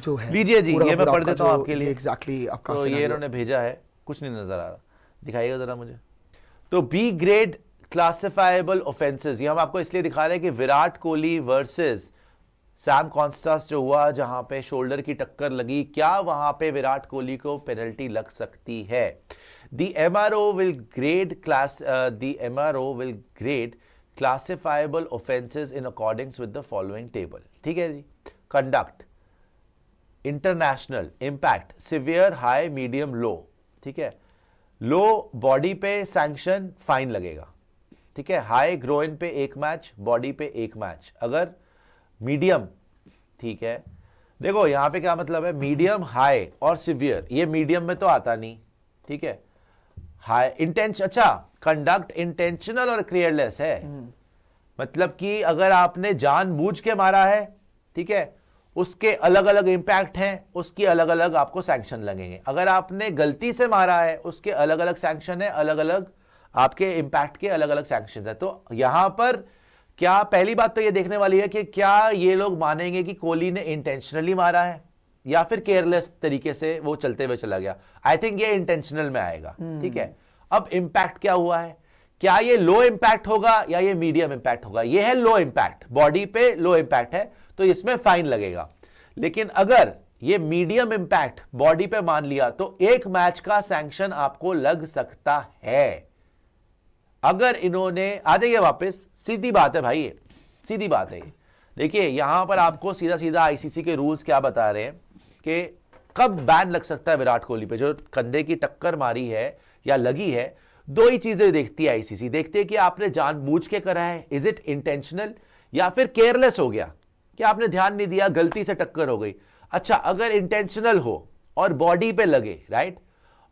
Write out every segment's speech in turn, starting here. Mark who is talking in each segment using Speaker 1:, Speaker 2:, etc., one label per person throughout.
Speaker 1: जो है
Speaker 2: लीजिए जी, ये मैं पढ़ देता हूँ आपके लिए
Speaker 1: एग्जैक्टली आपका
Speaker 2: तो ये इन्होंने भेजा है, कुछ नहीं नजर आ रहा, दिखाइएगा जरा मुझे। तो बी ग्रेड क्लासिफाइबल ऑफेंसेस, ये हम आपको इसलिए दिखा रहे हैं कि Virat Kohli versus Sam Konstas जो हुआ, जहां पे शोल्डर की टक्कर लगी, क्या वहां पे विराट कोहली को पेनल्टी लग सकती है? The MRO will grade classifiable offenses in accordance with the following table. ठीक है जी। Conduct, international, impact, severe, high, medium, low. ठीक है। लो बॉडी पे सैंक्शन फाइन लगेगा, ठीक है। हाई ग्रोइन पे 1 मैच, बॉडी पे 1 मैच। अगर मीडियम, ठीक है, देखो यहां पे क्या मतलब है, मीडियम, हाई और सिवियर, ये मीडियम में तो आता नहीं, ठीक है। हाई इंटेंशन, अच्छा कंडक्ट इंटेंशनल और केयरलेस है, मतलब कि अगर आपने जानबूझ के मारा है, ठीक है, उसके अलग अलग इंपैक्ट हैं, उसकी अलग अलग आपको सैंक्शन लगेंगे। अगर आपने गलती से मारा है, उसके अलग अलग सैंक्शन है, अलग अलग आपके इंपैक्ट के अलग अलग सैंक्शन है। तो यहां पर क्या पहली बात तो ये देखने वाली है कि क्या ये लोग मानेंगे कि कोहली ने इंटेंशनली मारा है या फिर केयरलेस तरीके से वो चलते हुए चला गया। आई थिंक ये इंटेंशनल में आएगा, ठीक है। अब इंपैक्ट क्या हुआ है, क्या ये लो इंपैक्ट होगा या ये मीडियम इंपैक्ट होगा? ये है लो इंपैक्ट, बॉडी पे लो इंपैक्ट है तो इसमें फाइन लगेगा। लेकिन अगर ये मीडियम इंपैक्ट बॉडी पे मान लिया तो 1 मैच का सैंक्शन आपको लग सकता है। अगर इन्होंने, आ जाइए वापस, सीधी बात है भाई, ये सीधी बात है। देखिए यहां पर आपको सीधा सीधा आईसीसी के रूल्स क्या बता रहे हैं कि कब बैन लग सकता है विराट कोहली पे। जो कंधे की टक्कर मारी है या लगी है, 2 ही चीजें देखती है आईसीसी, देखती है कि आपने जानबूझ के करा है, इज इट इंटेंशनल, या फिर केयरलेस हो गया कि आपने ध्यान नहीं दिया, गलती से टक्कर हो गई। अच्छा, अगर इंटेंशनल हो और बॉडी पे लगे, राइट,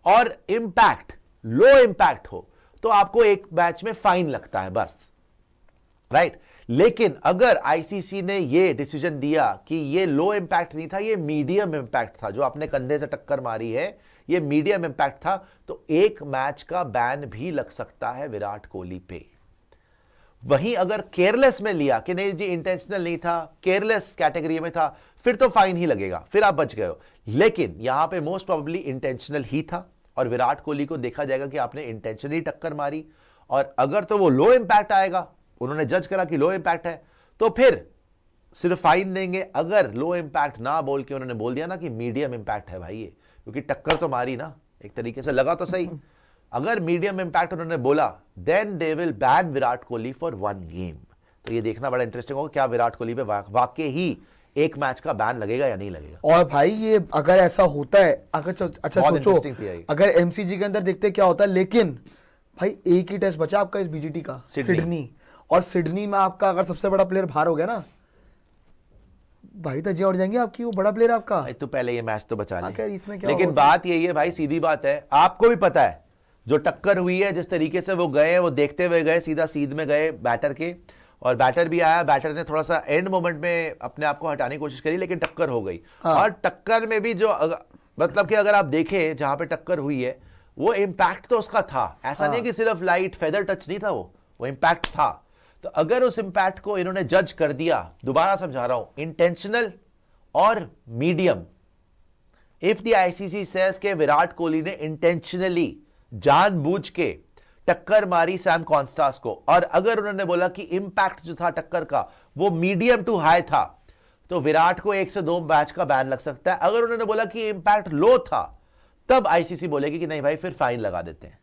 Speaker 2: और इंपैक्ट लो इंपैक्ट हो तो आपको 1 मैच में फाइन लगता है बस, राइट। लेकिन अगर आईसीसी ने ये डिसीजन दिया कि ये लो इंपैक्ट नहीं था, ये मीडियम इंपैक्ट था, जो आपने कंधे से टक्कर मारी है ये मीडियम इंपैक्ट था, तो 1 मैच का बैन भी लग सकता है विराट कोहली पे। वहीं अगर केयरलेस में लिया कि नहीं जी इंटेंशनल नहीं था, केयरलेस कैटेगरी में था, फिर तो फाइन ही लगेगा, फिर आप बच गए हो। लेकिन यहां पे मोस्ट प्रोबेबली इंटेंशनल ही था और विराट कोहली को देखा जाएगा कि आपने इंटेंशनली टक्कर मारी, और अगर तो वो लो इंपैक्ट आएगा, उन्होंने जज करा कि लो इंपैक्ट है, तो फिर सिर्फ फाइन देंगे। अगर लो इंपैक्ट ना बोल के उन्होंने बोल दिया ना कि मीडियम इंपैक्ट है भाई ये, क्योंकि टक्कर तो मारी ना, एक तरीके से लगा तो सही, अगर मीडियम इंपैक्ट उन्होंने बोला, then they will ban Virat Kohli for 1 game. तो ये देखना बड़ा इंटरेस्टिंग होगा क्या विराट कोहली पे वाकई ही 1 मैच का बैन लगेगा या नहीं लगेगा।
Speaker 1: और भाई ये अगर ऐसा होता है, अगर अच्छा सोचो, अगर एमसीजी के अंदर देखते क्या होता है। लेकिन भाई एक ही टेस्ट बचा आपका इस बीजीटी का, सिडनी, और सिडनी में आपका अगर सबसे बड़ा प्लेयर बाहर हो गया ना भाई, तो जी उड़ जाएंगे आपकी, वो बड़ा प्लेयर आपका।
Speaker 2: तो पहले ये मैच तो बचा ले।
Speaker 1: इसमें क्या
Speaker 2: लेकिन बात यही है भाई, सीधी बात है, आपको भी पता है जो टक्कर हुई है, जिस तरीके से वो गए, वो देखते हुए गए, सीधा सीध में गए बैटर के, और बैटर भी आया, बैटर ने थोड़ा सा एंड मोमेंट में अपने आप को हटाने की कोशिश करी, लेकिन टक्कर हो गई। और टक्कर में भी जो मतलब कि अगर आप देखें जहां पे टक्कर हुई है, वो इंपैक्ट तो उसका था, ऐसा नहीं कि सिर्फ लाइट फेदर टच नहीं था, वो इंपैक्ट था। तो अगर उस इंपैक्ट को इन्होंने जज कर दिया, दोबारा समझा रहा हूं, इंटेंशनल और medium, if the ICC says के विराट कोहली ने इंटेंशनली जानबूझ के टक्कर मारी सैम कॉन्स्टास को, और अगर उन्होंने बोला कि इंपैक्ट जो था टक्कर का वो मीडियम टू हाई था, तो विराट को 1 से 2 मैच का बैन लग सकता है। अगर उन्होंने बोला कि इंपैक्ट लो था, तब आईसीसी बोलेगी कि नहीं भाई फिर फाइन लगा देते हैं।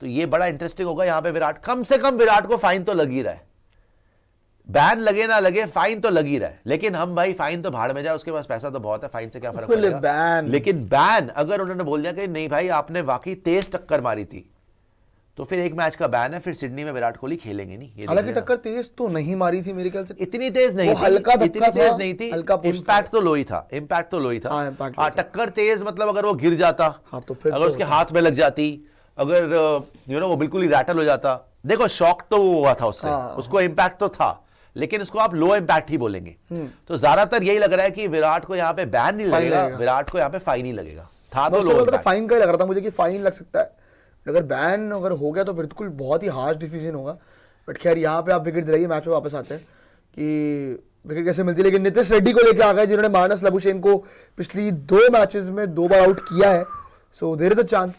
Speaker 2: तो ये बड़ा इंटरेस्टिंग होगा। यहां पे विराट, कम से कम विराट को फाइन तो लग ही रहा है, बैन लगे ना लगे फाइन तो लग ही रहा है। लेकिन हम भाई फाइन तो भाड़ में जाए, उसके पास पैसा तो बहुत है, फाइन से क्या फर्क पड़ेगा। लेकिन बैन अगर उन्होंने बोल दिया कि नहीं भाई आपने वाकई तेज टक्कर मारी थी, तो फिर 1 मैच का बैन है, फिर सिडनी में विराट कोहली खेलेंगे नहीं।
Speaker 1: हालांकि टक्कर तेज तो नहीं मारी थी मेरे ख्याल से,
Speaker 2: इतनी तेज नहीं थी,
Speaker 1: हल्का धक्का
Speaker 2: तेज नहीं थी, इंपैक्ट तो लो ही था, इंपैक्ट तो लो ही था। हाँ, टक्कर तेज मतलब अगर वो गिर जाता,
Speaker 1: तो फिर
Speaker 2: अगर उसके हाथ में लग जाती, अगर वो बिल्कुल ही रैटल हो जाता। देखो शॉक तो हुआ था उससे, उसको इंपैक्ट तो था, लेकिन इसको आप लो इंपैक्ट ही बोलेंगे। तो ज्यादातर यही लग रहा है कि विराट को यहाँ पे बैन नहीं लगेगा, विराट को यहाँ पे फाइन ही लगेगा। था तो लो
Speaker 1: फाइन का ही लग रहा था मुझे कि फाइन लग सकता है, अगर बैन अगर हो गया तो बिल्कुल बहुत ही हार्श डिसीजन होगा। बट खैर यहाँ पे आप विकेट दिलाइए, मैच में वापस आते हैं कि विकेट कैसे मिलती है, लेकिन नितिश रेड्डी को लेके आ गए जिन्होंने मानस लबुशेन को पिछली 2 मैचेस में 2 बार आउट किया है, so there is a chance